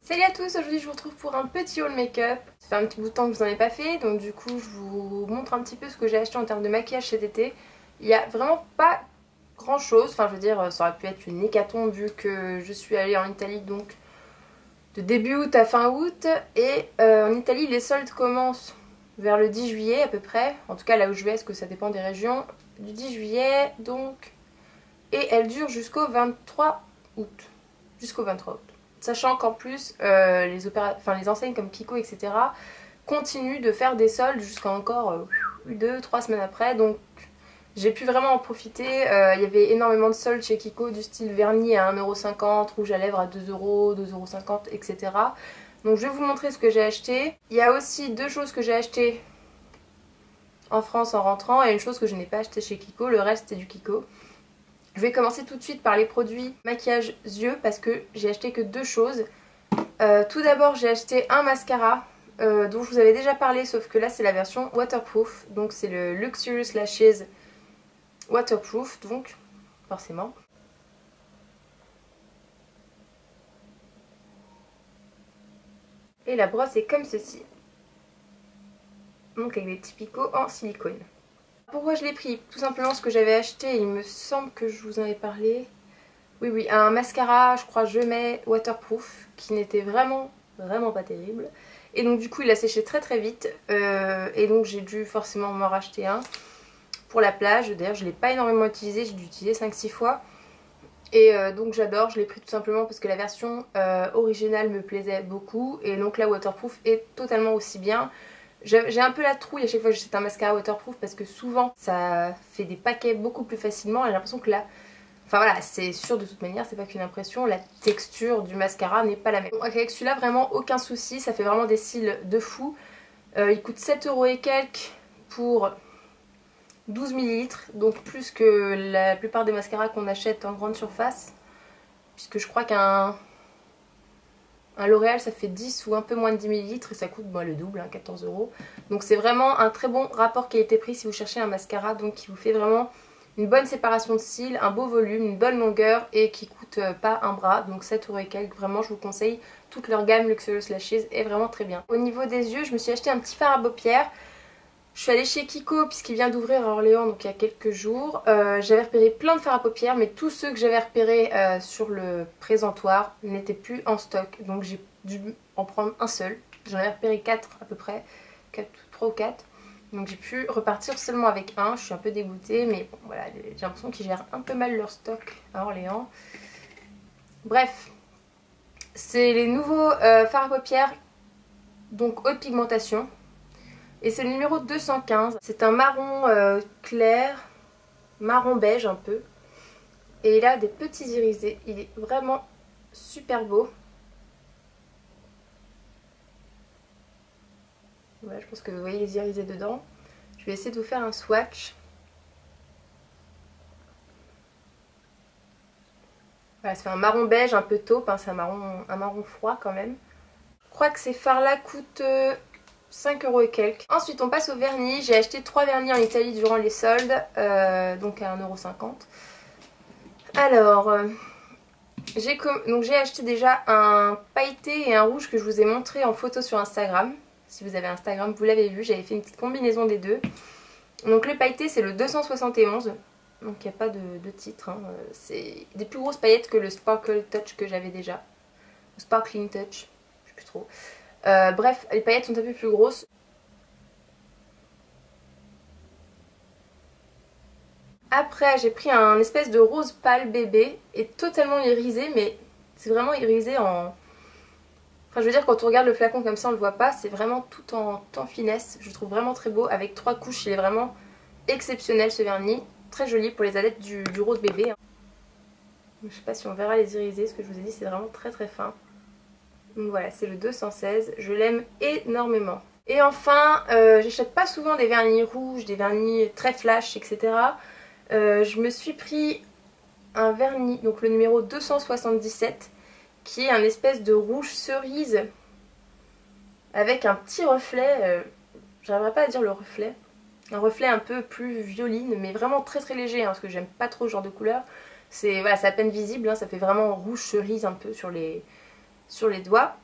Salut à tous, aujourd'hui je vous retrouve pour un petit haul make-up. Ça fait un petit bout de temps que je vous en ai pas fait, donc du coup je vous montre un petit peu ce que j'ai acheté en termes de maquillage cet été. Il y a vraiment pas grand chose, enfin je veux dire ça aurait pu être une hécatombe vu que je suis allée en Italie donc de début août à fin août. Et en Italie les soldes commencent vers le 10 juillet à peu près, en tout cas là où je vais, parce que ça dépend des régions, du 10 juillet donc, et elles durent jusqu'au 23 août, jusqu'au 23 août. Sachant qu'en plus, les enseignes comme Kiko, etc. continuent de faire des soldes jusqu'à encore 2-3 semaines après. Donc j'ai pu vraiment en profiter. Il y avait énormément de soldes chez Kiko du style vernis à 1,50 €, rouge à lèvres à 2 €, 2,50 €, etc. Donc je vais vous montrer ce que j'ai acheté. Il y a aussi deux choses que j'ai achetées en France en rentrant et une chose que je n'ai pas acheté chez Kiko. Le reste c'est du Kiko. Je vais commencer tout de suite par les produits maquillage yeux parce que j'ai acheté que deux choses. Tout d'abord j'ai acheté un mascara dont je vous avais déjà parlé, sauf que là c'est la version waterproof. Donc c'est le Luxurious Lashes Waterproof, donc forcément. Et la brosse est comme ceci. Donc avec des petits picots en silicone. Pourquoi je l'ai pris? Tout simplement ce que j'avais acheté, il me semble que je vous en ai parlé. Oui, un mascara, je crois, Je Mets waterproof, qui n'était vraiment pas terrible. Et donc du coup il a séché très vite, et donc j'ai dû forcément m'en racheter un pour la plage. D'ailleurs je ne l'ai pas énormément utilisé, j'ai dû l'utiliser 5-6 fois. Et donc j'adore, je l'ai pris tout simplement parce que la version originale me plaisait beaucoup. Et donc la waterproof est totalement aussi bien. J'ai un peu la trouille à chaque fois que j'achète un mascara waterproof parce que souvent ça fait des paquets beaucoup plus facilement. Et j'ai l'impression que là, enfin voilà, c'est sûr de toute manière, c'est pas qu'une impression, la texture du mascara n'est pas la même. Donc avec celui-là vraiment aucun souci, ça fait vraiment des cils de fou. Il coûte 7 € et quelques pour 12 ml, donc plus que la plupart des mascaras qu'on achète en grande surface. Puisque je crois qu'un L'Oréal ça fait 10 ou un peu moins de 10 ml et ça coûte le double, 14 €. Donc c'est vraiment un très bon rapport qualité-prix si vous cherchez un mascara, donc qui vous fait vraiment une bonne séparation de cils, un beau volume, une bonne longueur et qui coûte pas un bras, donc 7 € et quelques. Vraiment je vous conseille, toute leur gamme Luxurious Lashes est vraiment très bien. Au niveau des yeux, je me suis acheté un petit fard à paupières. Je suis allée chez Kiko puisqu'il vient d'ouvrir à Orléans, donc il y a quelques jours. J'avais repéré plein de fards à paupières, mais tous ceux que j'avais repérés sur le présentoir n'étaient plus en stock. Donc j'ai dû en prendre un seul. J'en avais repéré 4 à peu près, 3 ou 4. Donc j'ai pu repartir seulement avec un. Je suis un peu dégoûtée, mais bon voilà, j'ai l'impression qu'ils gèrent un peu mal leur stock à Orléans. Bref, c'est les nouveaux fards à paupières, donc haute pigmentation. Et c'est le numéro 215. C'est un marron clair, marron beige un peu. Et il a des petits irisés. Il est vraiment super beau. Voilà, je pense que vous voyez les irisés dedans. Je vais essayer de vous faire un swatch. Voilà, c'est un marron beige un peu taupe, hein, c'est un marron froid quand même. Je crois que ces fards-là coûtent 5 € et quelques. Ensuite on passe au vernis. J'ai acheté 3 vernis en Italie durant les soldes, donc à 1,50 €. Alors, j'ai acheté déjà un pailleté et un rouge que je vous ai montré en photo sur Instagram. Si vous avez Instagram, vous l'avez vu, j'avais fait une petite combinaison des deux. Donc le pailleté c'est le 271, donc il n'y a pas de titre, hein. C'est des plus grosses paillettes que le Sparkle Touch que j'avais déjà. Sparkling Touch, je sais plus trop. Bref, les paillettes sont un peu plus grosses. Après j'ai pris un espèce de rose pâle bébé et totalement irisé, mais c'est vraiment irisé en... Enfin je veux dire, quand on regarde le flacon comme ça on le voit pas, c'est vraiment tout en finesse. Je le trouve vraiment très beau, avec 3 couches, il est vraiment exceptionnel ce vernis. Très joli pour les adeptes du rose bébé. Je sais pas si on verra les irisés, ce que je vous ai dit c'est vraiment très fin. Donc voilà, c'est le 216, je l'aime énormément. Et enfin, j'achète pas souvent des vernis rouges, des vernis très flash, etc. Je me suis pris un vernis, donc le numéro 277, qui est un espèce de rouge cerise avec un petit reflet, j'arriverai pas à dire le reflet, un reflet un peu plus violine, mais vraiment très léger, hein, parce que j'aime pas trop ce genre de couleur. C'est voilà, à peine visible, hein, ça fait vraiment rouge cerise un peu sur les doigts.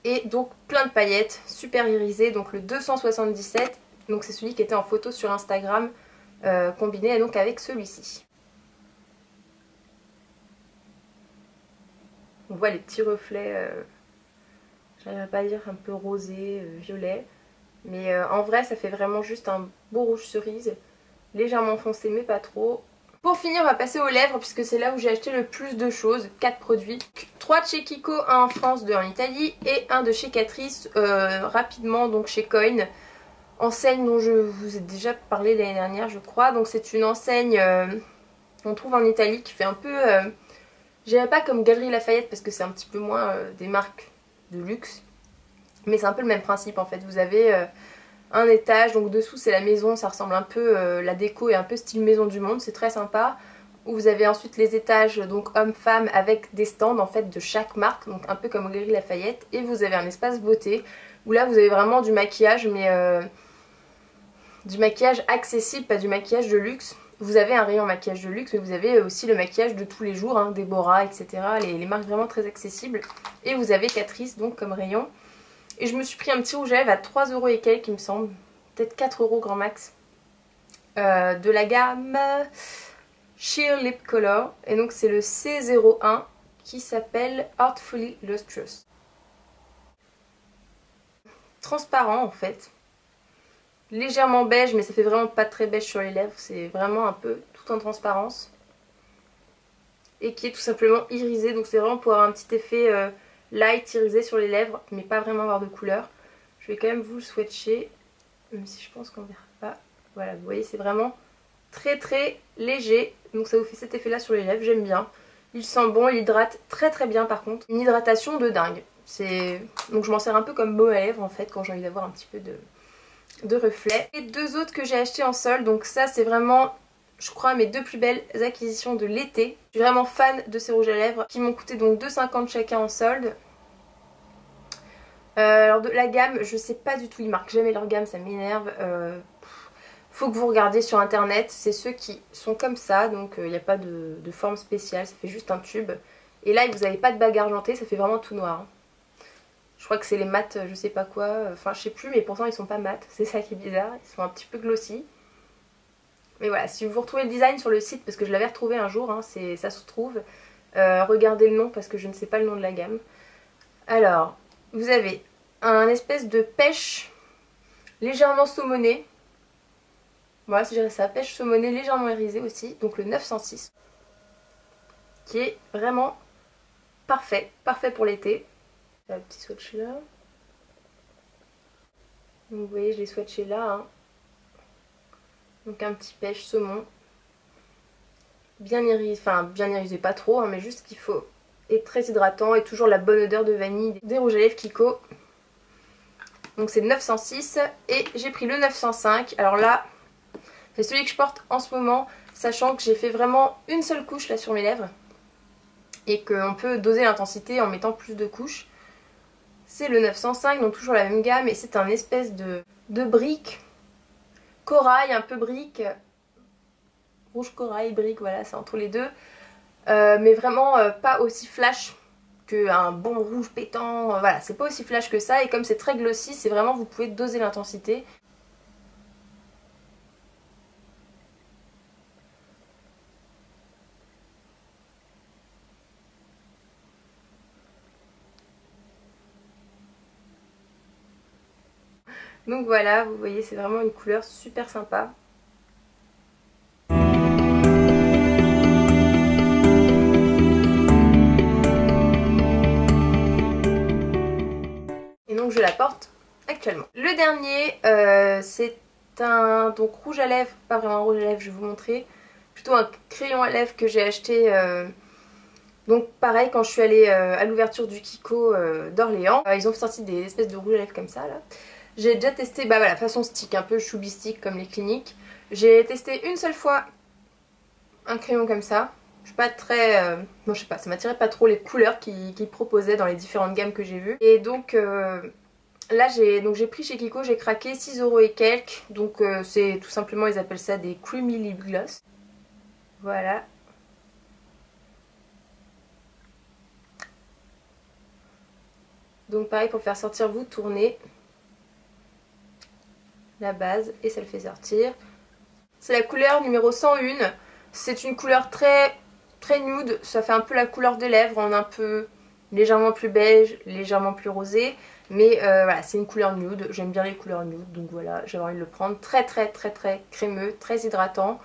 Et donc plein de paillettes, super irisé, donc le 277, donc c'est celui qui était en photo sur Instagram, combiné donc avec celui-ci. On voit les petits reflets, j'arrive pas à dire un peu rosé, violet, mais en vrai ça fait vraiment juste un beau rouge cerise, légèrement foncé mais pas trop. Pour finir, on va passer aux lèvres puisque c'est là où j'ai acheté le plus de choses, 4 produits. 3 de chez Kiko, 1 en France, 2 en Italie et 1 de chez Catrice, rapidement donc chez Coin. Enseigne dont je vous ai déjà parlé l'année dernière je crois. Donc c'est une enseigne qu'on trouve en Italie qui fait un peu, je dirais pas comme Galeries Lafayette parce que c'est un petit peu moins des marques de luxe. Mais c'est un peu le même principe en fait. Vous avez un étage, donc dessous c'est la maison, ça ressemble un peu, la déco est un peu style maison du monde, c'est très sympa. Où vous avez ensuite les étages, donc hommes-femmes, avec des stands en fait de chaque marque, donc un peu comme Galeries Lafayette. Et vous avez un espace beauté, où là vous avez vraiment du maquillage, mais du maquillage accessible, pas du maquillage de luxe. Vous avez un rayon maquillage de luxe, mais vous avez aussi le maquillage de tous les jours, hein, Deborah, etc. Les marques vraiment très accessibles. Et vous avez Catrice donc comme rayon. Et je me suis pris un petit rouge à lèvres à 3 € et quelques il me semble. Peut-être 4 € grand max. De la gamme Sheer Lip Color. Et donc c'est le C01 qui s'appelle Artfully Lustrous. Transparent en fait. Légèrement beige mais ça fait vraiment pas très beige sur les lèvres. C'est vraiment un peu tout en transparence. Et qui est tout simplement irisé. Donc c'est vraiment pour avoir un petit effet light irisé sur les lèvres, mais pas vraiment avoir de couleur. Je vais quand même vous le swatcher, même si je pense qu'on verra pas. Voilà, vous voyez, c'est vraiment très très léger. Donc ça vous fait cet effet là sur les lèvres, j'aime bien. Il sent bon, il hydrate très très bien par contre. Une hydratation de dingue. Donc je m'en sers un peu comme baume à lèvres en fait, quand j'ai envie d'avoir un petit peu de reflet. Et 2 autres que j'ai acheté en solde, donc ça c'est vraiment, je crois, mes 2 plus belles acquisitions de l'été. Je suis vraiment fan de ces rouges à lèvres qui m'ont coûté donc 2,50 chacun en solde. Alors de la gamme, je sais pas du tout, ils marquent jamais leur gamme, ça m'énerve. Faut que vous regardiez sur internet, c'est ceux qui sont comme ça, donc il n'y a pas de forme spéciale, ça fait juste un tube. Et là vous n'avez pas de bague argentée, ça fait vraiment tout noir. Je crois que c'est les mat, je sais pas quoi, enfin je sais plus, mais pourtant ils sont pas mat, c'est ça qui est bizarre, ils sont un petit peu glossy. Mais voilà, si vous retrouvez le design sur le site, parce que je l'avais retrouvé un jour, hein, ça se trouve, regardez le nom parce que je ne sais pas le nom de la gamme. Alors, vous avez un espèce de pêche légèrement saumonée. Voilà, je dirais ça, pêche saumonée légèrement irisée aussi, donc le 906. Qui est vraiment parfait, parfait pour l'été. Un petit swatch là. Donc, vous voyez, je l'ai swatché là, hein. Donc un petit pêche saumon. Bien irisé, enfin bien irisé pas trop, hein, mais juste qu'il faut. Et très hydratant et toujours la bonne odeur de vanille des rouges à lèvres Kiko. Donc c'est le 906 et j'ai pris le 905. Alors là, c'est celui que je porte en ce moment, sachant que j'ai fait vraiment une seule couche là sur mes lèvres. Et qu'on peut doser l'intensité en mettant plus de couches. C'est le 905, donc toujours la même gamme, et c'est un espèce de brique. Corail, un peu brique. Rouge corail, brique, voilà, c'est entre les deux. Mais vraiment pas aussi flash qu'un bon rouge pétant. Voilà, c'est pas aussi flash que ça. Et comme c'est très glossy, c'est vraiment, vous pouvez doser l'intensité. Donc voilà, vous voyez, c'est vraiment une couleur super sympa. Et donc je la porte actuellement. Le dernier, c'est un donc rouge à lèvres, pas vraiment un rouge à lèvres, je vais vous montrer. Plutôt un crayon à lèvres que j'ai acheté... donc pareil, quand je suis allée à l'ouverture du Kiko d'Orléans, ils ont sorti des espèces de rouge à lèvres comme ça là. J'ai déjà testé, bah voilà, façon stick, un peu choubi stick comme les cliniques. J'ai testé une seule fois un crayon comme ça. Je suis pas très... bon je sais pas, ça m'attirait pas trop les couleurs qu'ils proposaient dans les différentes gammes que j'ai vues. Et donc là j'ai pris chez Kiko, j'ai craqué 6 € et quelques. Donc c'est tout simplement, ils appellent ça des creamy lip gloss. Voilà. Donc pareil, pour faire sortir, vous tournez la base et ça le fait sortir. C'est la couleur numéro 101. C'est une couleur très nude. Ça fait un peu la couleur des lèvres, en un peu légèrement plus beige, légèrement plus rosé. Mais voilà, c'est une couleur nude. J'aime bien les couleurs nude. Donc voilà, j'avais envie de le prendre. Très crémeux, très hydratant.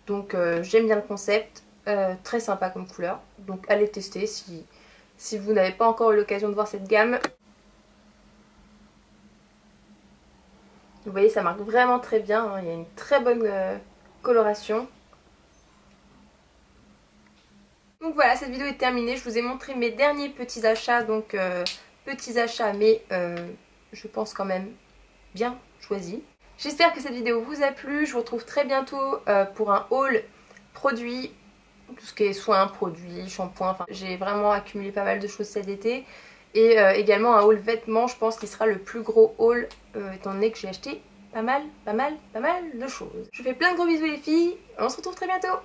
Donc j'aime bien le concept. Très sympa comme couleur. Donc allez tester si vous n'avez pas encore eu l'occasion de voir cette gamme. Vous voyez, ça marque vraiment très bien, hein. Il y a une très bonne coloration. Donc voilà, cette vidéo est terminée. Je vous ai montré mes derniers petits achats. Donc petits achats, mais je pense quand même bien choisis. J'espère que cette vidéo vous a plu. Je vous retrouve très bientôt pour un haul produit. Tout ce qui est soins, produits, shampoing. Enfin, j'ai vraiment accumulé pas mal de choses cet été. Et également un haul vêtements, je pense qu'il sera le plus gros haul étant donné que j'ai acheté pas mal de choses. Je vous fais plein de gros bisous les filles, on se retrouve très bientôt.